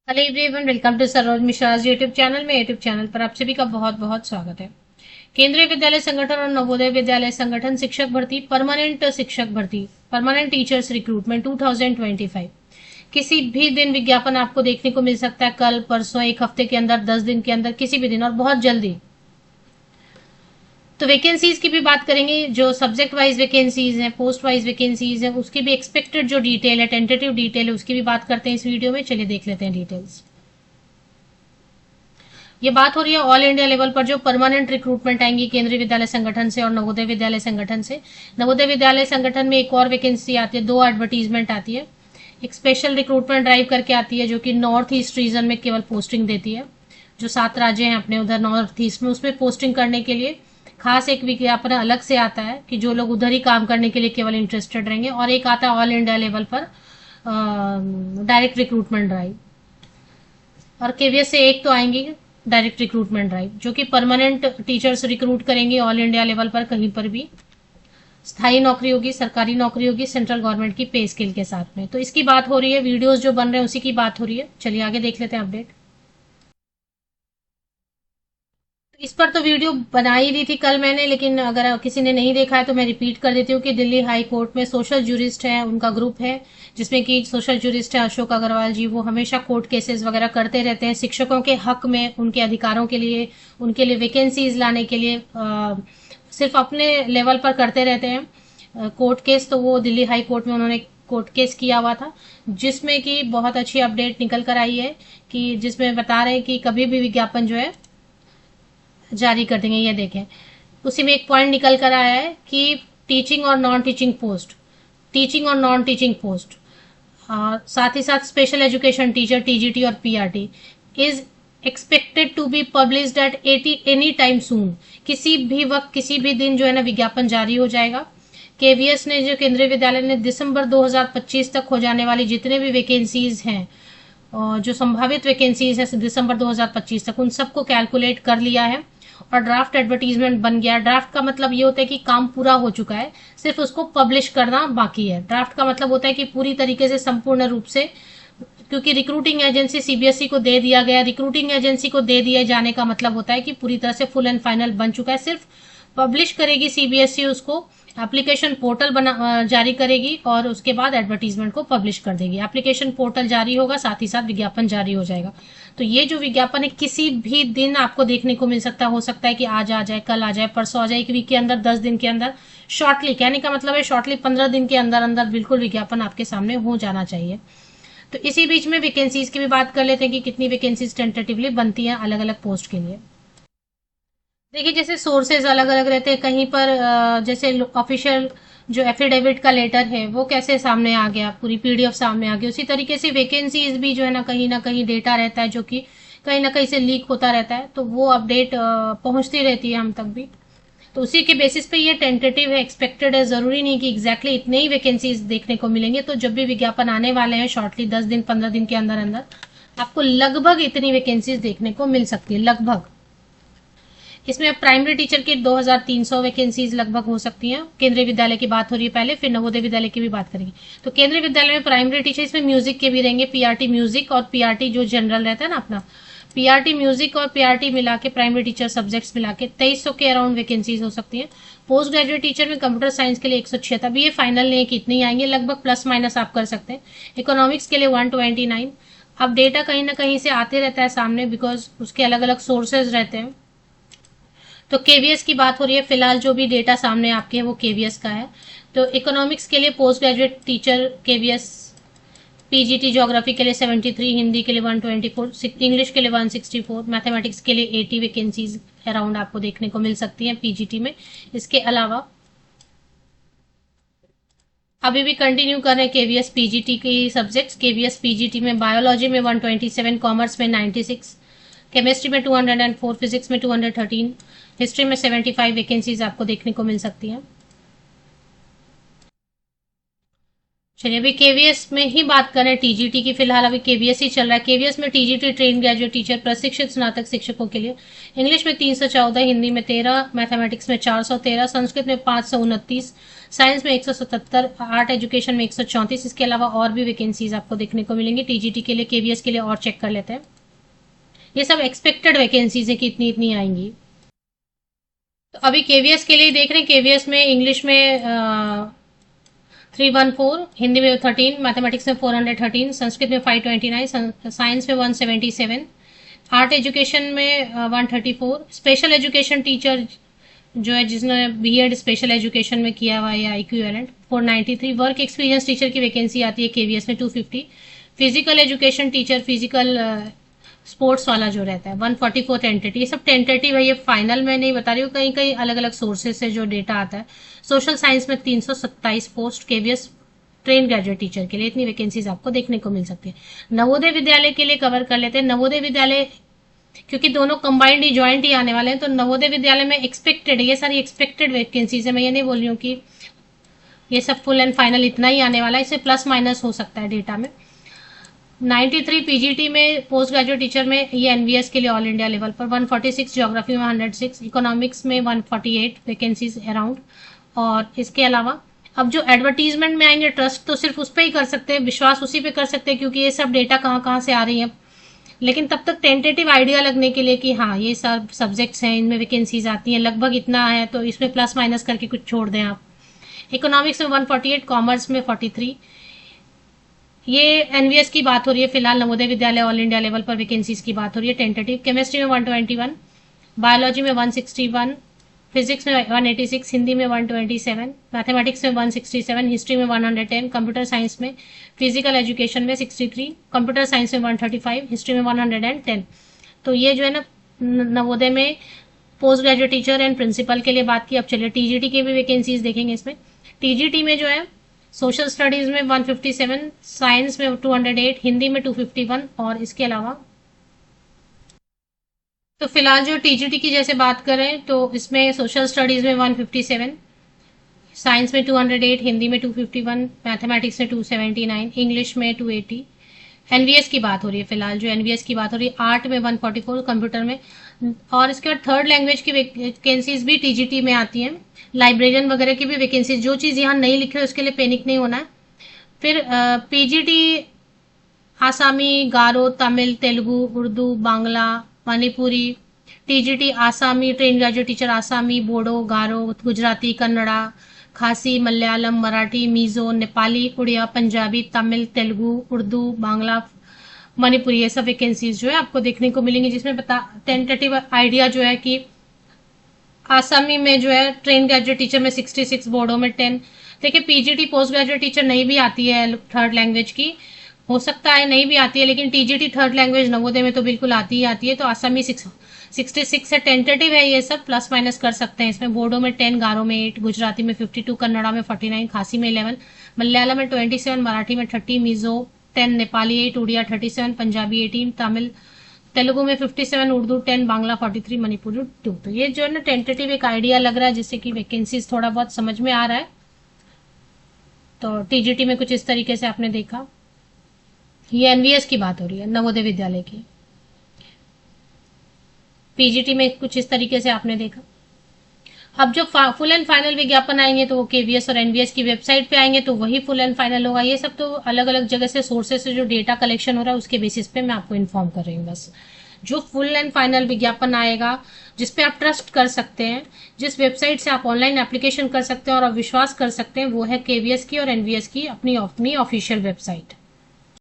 Hello everyone, welcome to Saroj Mishra's YouTube channel में। YouTube channel पर आप सभी का बहुत बहुत स्वागत है। केंद्रीय विद्यालय संगठन और नवोदय विद्यालय संगठन शिक्षक भर्ती, परमानेंट शिक्षक भर्ती, परमानेंट टीचर्स रिक्रूटमेंट 2025 किसी भी दिन विज्ञापन आपको देखने को मिल सकता है। कल, परसों, एक हफ्ते के अंदर, 10 दिन के अंदर, किसी भी दिन और बहुत जल्दी। तो वैकेंसीज की भी बात करेंगे। जो सब्जेक्ट वाइज वैकेंसीज हैं, पोस्ट वाइज वैकेंसीज हैं, उसकी भी एक्सपेक्टेड जो डिटेल है, टेंटेटिव डिटेल है, उसकी भी बात करते हैं इस वीडियो में। चलिए देख लेते हैं डिटेल्स। ये बात हो रही है ऑल इंडिया लेवल पर जो परमानेंट रिक्रूटमेंट आएंगी केंद्रीय विद्यालय संगठन से और नवोदय विद्यालय संगठन से। नवोदय विद्यालय संगठन में एक और वैकेंसी आती है, 2 एडवर्टीजमेंट आती है। एक स्पेशल रिक्रूटमेंट ड्राइव करके आती है जो कि नॉर्थ ईस्ट रीजन में केवल पोस्टिंग देती है। जो 7 राज्य हैं अपने उधर नॉर्थ ईस्ट में, उसमें पोस्टिंग करने के लिए खास एक विज्ञापन अलग से आता है कि जो लोग उधर ही काम करने के लिए केवल इंटरेस्टेड रहेंगे। और एक आता है ऑल इंडिया लेवल पर डायरेक्ट रिक्रूटमेंट ड्राइव। और केवीएस से एक तो आएंगी डायरेक्ट रिक्रूटमेंट ड्राइव जो कि परमानेंट टीचर्स रिक्रूट करेंगे ऑल इंडिया लेवल पर। कहीं पर भी स्थायी नौकरी होगी, सरकारी नौकरी होगी, सेंट्रल गवर्नमेंट की पे स्केल के साथ में। तो इसकी बात हो रही है, वीडियोस जो बन रहे हैं उसी की बात हो रही है। चलिए आगे देख लेते हैं अपडेट। इस पर तो वीडियो बना ही दी थी कल मैंने, लेकिन अगर किसी ने नहीं देखा है तो मैं रिपीट कर देती हूँ कि दिल्ली हाई कोर्ट में सोशल जूरिस्ट है, उनका ग्रुप है जिसमें कि सोशल जूरिस्ट है अशोक अग्रवाल जी। वो हमेशा कोर्ट केसेस वगैरह करते रहते हैं शिक्षकों के हक में, उनके अधिकारों के लिए, उनके लिए वैकेंसीज लाने के लिए। सिर्फ अपने लेवल पर करते रहते हैं कोर्ट केस। तो वो दिल्ली हाई कोर्ट में उन्होंने कोर्ट केस किया हुआ था जिसमें कि बहुत अच्छी अपडेट निकल कर आई है कि जिसमें बता रहे हैं कि कभी भी विज्ञापन जो है जारी कर देंगे। ये देखें, उसी में एक पॉइंट निकल कर आया है कि टीचिंग और नॉन टीचिंग पोस्ट, टीचिंग और नॉन टीचिंग पोस्ट, साथ ही साथ स्पेशल एजुकेशन टीचर टीजीटी और PRT is expected to be published at any time soon. किसी भी वक्त, किसी भी दिन जो है ना विज्ञापन जारी हो जाएगा। केवीएस ने, जो केंद्रीय विद्यालय ने, दिसंबर 2025 तक हो जाने वाली जितने भी वैकेंसीज हैं और जो संभावित वैकेंसीज है दिसंबर 2025 तक, उन सबको कैलकुलेट कर लिया है और ड्राफ्ट एडवर्टीजमेंट बन गया। ड्राफ्ट का मतलब ये होता है कि काम पूरा हो चुका है, सिर्फ उसको पब्लिश करना बाकी है। ड्राफ्ट का मतलब होता है कि पूरी तरीके से, संपूर्ण रूप से, क्योंकि रिक्रूटिंग एजेंसी सीबीएसई को दे दिया गया, रिक्रूटिंग एजेंसी को दे दिए जाने का मतलब होता है कि पूरी तरह से फुल एंड फाइनल बन चुका है। सिर्फ पब्लिश करेगी सीबीएसई उसको, एप्लीकेशन पोर्टल बना जारी करेगी और उसके बाद एडवर्टीजमेंट को पब्लिश कर देगी। एप्लीकेशन पोर्टल जारी होगा, साथ ही साथ विज्ञापन जारी हो जाएगा। तो ये जो विज्ञापन है किसी भी दिन आपको देखने को मिल सकता है। हो सकता है कि आज आ जाए, कल आ जाए, परसों आ जाए, एक वीक के अंदर, 10 दिन के अंदर। शॉर्टली कहने का मतलब है शॉर्टली 15 दिन के अंदर अंदर बिल्कुल विज्ञापन आपके सामने हो जाना चाहिए। तो इसी बीच में वैकेंसीज की भी बात कर लेते हैं कि कितनी वैकेंसीज टेंटेटिवली बनती हैं अलग अलग पोस्ट के लिए। देखिए, जैसे सोर्सेज अलग अलग रहते हैं। कहीं पर जैसे ऑफिशियल जो एफिडेविट का लेटर है वो कैसे सामने आ गया, पूरी पीडीएफ सामने आ गई, उसी तरीके से वैकेंसीज भी जो है ना कहीं डेटा रहता है जो कि कहीं ना कहीं से लीक होता रहता है। तो वो अपडेट पहुंचती रहती है हम तक भी। तो उसी के बेसिस पे ये टेंटेटिव है, एक्सपेक्टेड है। जरूरी नहीं कि एग्जैक्टली इतने ही वैकेंसीज देखने को मिलेंगे। तो जब भी विज्ञापन आने वाले हैं शॉर्टली 10 दिन 15 दिन के अंदर अंदर, आपको लगभग इतनी वैकेंसीज देखने को मिल सकती है, लगभग। इसमें प्राइमरी टीचर की 2300 वैकेंसीज लगभग हो सकती हैं। केंद्रीय विद्यालय की बात हो रही है पहले, फिर नवोदय विद्यालय की भी बात करेंगे। तो केंद्रीय विद्यालय में प्राइमरी टीचर, इसमें म्यूजिक के भी रहेंगे, पीआरटी म्यूजिक और पीआरटी जो जनरल रहता है ना अपना, पीआरटी म्यूजिक और पीआरटी मिला के, प्राइमरी टीचर सब्जेक्ट्स मिला के 2300 के अराउंड वैकेंसीज हो सकती है। पोस्ट ग्रेजुएट टीचर में कंप्यूटर साइंस के लिए 106, अभी ये फाइनल नहीं है कि इतनी आएंगे, लगभग प्लस माइनस आप कर सकते हैं। इकोनॉमिक्स के लिए 129। अब डेटा कहीं ना कहीं से आते रहता है सामने, बिकॉज उसके अलग अलग सोर्सेज रहते हैं। तो केवीएस की बात हो रही है, फिलहाल जो भी डेटा सामने आपके है वो केवीएस का है। तो इकोनॉमिक्स के लिए post graduate teacher KVS, PGT geography के लिए 73, हिंदी के लिए 124, इंग्लिश के लिए 164, मैथमेटिक्स के लिए 80 वैकेंसीज अराउंड आपको देखने को मिल सकती हैं पीजीटी में। इसके अलावा अभी भी कंटिन्यू कर रहे हैं केवीएस पीजीटी की सब्जेक्ट्स। केवीएस पीजीटी में बायोलॉजी में 127, कॉमर्स में 96, केमिस्ट्री में 204, फिजिक्स में 213, हिस्ट्री में 75 वैकेंसीज आपको देखने को मिल सकती हैं। चलिए अभी केवीएस में ही बात करें टीजीटी की। फिलहाल अभी केवीएस ही चल रहा है। केवीएस में टीजीटी ट्रेन ग्रेजुएट टीचर प्रशिक्षित स्नातक शिक्षकों के लिए इंग्लिश में 314, हिंदी में 13, मैथमेटिक्स में 413, संस्कृत में 529, साइंस में 177, आर्ट एजुकेशन में 134। इसके अलावा और भी वैकेंसीज आपको देखने को मिलेंगी टीजीटी के लिए, केवीएस के लिए। और चेक कर लेते हैं। ये सब एक्सपेक्टेड वैकेंसीज है कि इतनी इतनी आएंगी। तो अभी केवीएस के लिए देख रहे हैं। केवीएस में इंग्लिश में 314, हिंदी में 13, मैथमेटिक्स में 413, संस्कृत में 529, साइंस में 177, आर्ट एजुकेशन में 134, स्पेशल एजुकेशन टीचर जो है जिसने बीएड स्पेशल एजुकेशन में किया हुआ है इक्विवेलेंट 493, वर्क एक्सपीरियंस टीचर की वैकेंसी आती है केवीएस में 250, physical education teacher physical sports वाला जो रहता है 144 टेंटेटिव। ये सब टेंटेटिव है, ये फाइनल मैं नहीं बता रही हूँ, कहीं कहीं अलग अलग सोर्सेज से जो डेटा आता है। सोशल साइंस में 327 post KVS train graduate teacher के लिए, इतनी वैकेंसीज आपको देखने को मिल सकती है। नवोदय विद्यालय के लिए कवर कर लेते हैं। नवोदय विद्यालय क्योंकि दोनों कंबाइंड ही ज्वाइंट ही आने वाले हैं, तो नवोदय विद्यालय में एक्सपेक्टेड है, ये सारी एक्सपेक्टेड वैकेंसीज है। मैं ये नहीं बोल रही हूँ कि ये सब फुल एंड फाइनल इतना ही आने वाला है, इससे प्लस माइनस हो सकता है डेटा में। 93 पीजीटी में पोस्ट ग्रेजुएट टीचर में, ये एनवीएस के लिए ऑल इंडिया लेवल पर 146, ज्योग्राफी में 106, इकोनॉमिक्स में 148 वैकेंसीज अराउंड। और इसके अलावा अब जो एडवर्टीजमेंट में आएंगे ट्रस्ट तो सिर्फ उस पर ही कर सकते हैं, विश्वास उसी पे कर सकते हैं, क्योंकि ये सब डेटा कहाँ कहाँ से आ रही है। लेकिन तब तक टेंटेटिव आइडिया लगने के लिए कि हाँ ये सब सब्जेक्ट्स हैं, इनमें वैकेंसीज आती हैं, लगभग इतना है, तो इसमें प्लस माइनस करके कुछ छोड़ दें आप। इकोनॉमिक्स में 148, कॉमर्स में 43। ये एनवीएस की बात हो रही है फिलहाल, Navodaya Vidyalaya all India level पर वैकेंसीज की बात हो रही है टेंटेटिव। केमिस्ट्री में 121, बायोलॉजी में 161, फिजिक्स में 186, हिंदी में 127, मैथमेटिक्स में 167, हिस्ट्री में 110, कंप्यूटर साइंस में, फिजिकल एजुकेशन में 63, कंप्यूटर साइंस में 135, हिस्ट्री में 110। तो ये जो है ना नवोदय में post graduate teacher and principal के लिए बात की। अब चलिए टीजीटी की भी वैकेंसीज देखेंगे। इसमें टीजीटी में जो है सोशल स्टडीज में 157, साइंस में 208, हिंदी में 251। और इसके अलावा तो फिलहाल जो टीजीटी की जैसे बात करें तो इसमें सोशल स्टडीज में 157, साइंस में 208, हिंदी में 251, मैथमेटिक्स में 279, इंग्लिश में 280। एनवीएस की बात हो रही है फिलहाल, जो एनवीएस की बात हो रही है, आर्ट में 144, कंप्यूटर में। और इसके बाद थर्ड लैंग्वेज की वैकेंसीज भी टीजीटी में आती हैं, लाइब्रेरियन वगैरह की भी वैकेंसीज। जो चीज़ यहाँ नहीं लिखी है उसके लिए पैनिक नहीं होना है। फिर पीजीटी आसामी, गारो, तमिल, तेलुगु, उर्दू, बांग्ला, मणिपुरी। टीजीटी आसामी ट्रेन ग्रेजुएट टीचर आसामी, बोडो, गारो, गुजराती, कन्नड़ा, खासी, मलयालम, मराठी, मिजो, नेपाली, उड़िया, पंजाबी, तमिल, तेलुगु, उर्दू, बांग्ला, मणिपुरी। ये सब वैकेंसीज जो है आपको देखने को मिलेंगी, जिसमें टेंटेटिव आइडिया जो है कि आसामी में जो है ट्रेन ग्रेजुएट टीचर में 66, बोडो में 10। देखिए पीजीटी पोस्ट ग्रेजुएट टीचर नहीं भी आती है थर्ड लैंग्वेज की, हो सकता है नहीं भी आती है, लेकिन टीजीटी थर्ड लैंग्वेज नवोदय में तो बिल्कुल आती ही आती है। तो आसामी 66 है, टेंटेटिव है, ये सब प्लस माइनस कर सकते हैं। इसमें बोडो में 10, गारो में 8, गुजराती में 52, कन्नड़ा में 49, खासी में 11, मलयालम में 27, मराठी में 30, मिजो 10, नेपाली 8, उड़िया 37, पंजाबी 18, तमिल तेलुगु में 57, उर्दू 10, बांग्ला 43, मणिपुरी 2। तो ये जो है ना टेंटेटिव एक आइडिया लग रहा है, जिससे कि वैकेंसीज थोड़ा बहुत समझ में आ रहा है। तो टीजीटी में कुछ इस तरीके से आपने देखा। ये एनवीएस की बात हो रही है, नवोदय विद्यालय की। पीजीटी में कुछ इस तरीके से आपने देखा। अब जो फुल एंड फाइनल विज्ञापन आएंगे तो वो केवीएस और एनवीएस की वेबसाइट पे आएंगे, तो वही फुल एंड फाइनल होगा। ये सब तो अलग अलग जगह से सोर्सेस से जो डेटा कलेक्शन हो रहा है उसके बेसिस पे मैं आपको इन्फॉर्म कर रही हूँ। बस जो फुल एंड फाइनल विज्ञापन आएगा, जिसपे आप ट्रस्ट कर सकते हैं, जिस वेबसाइट से आप ऑनलाइन एप्लीकेशन कर सकते हैं और आप विश्वास कर सकते हैं, वो है केवीएस की और एनवीएस की अपनी ऑफिशियल वेबसाइट।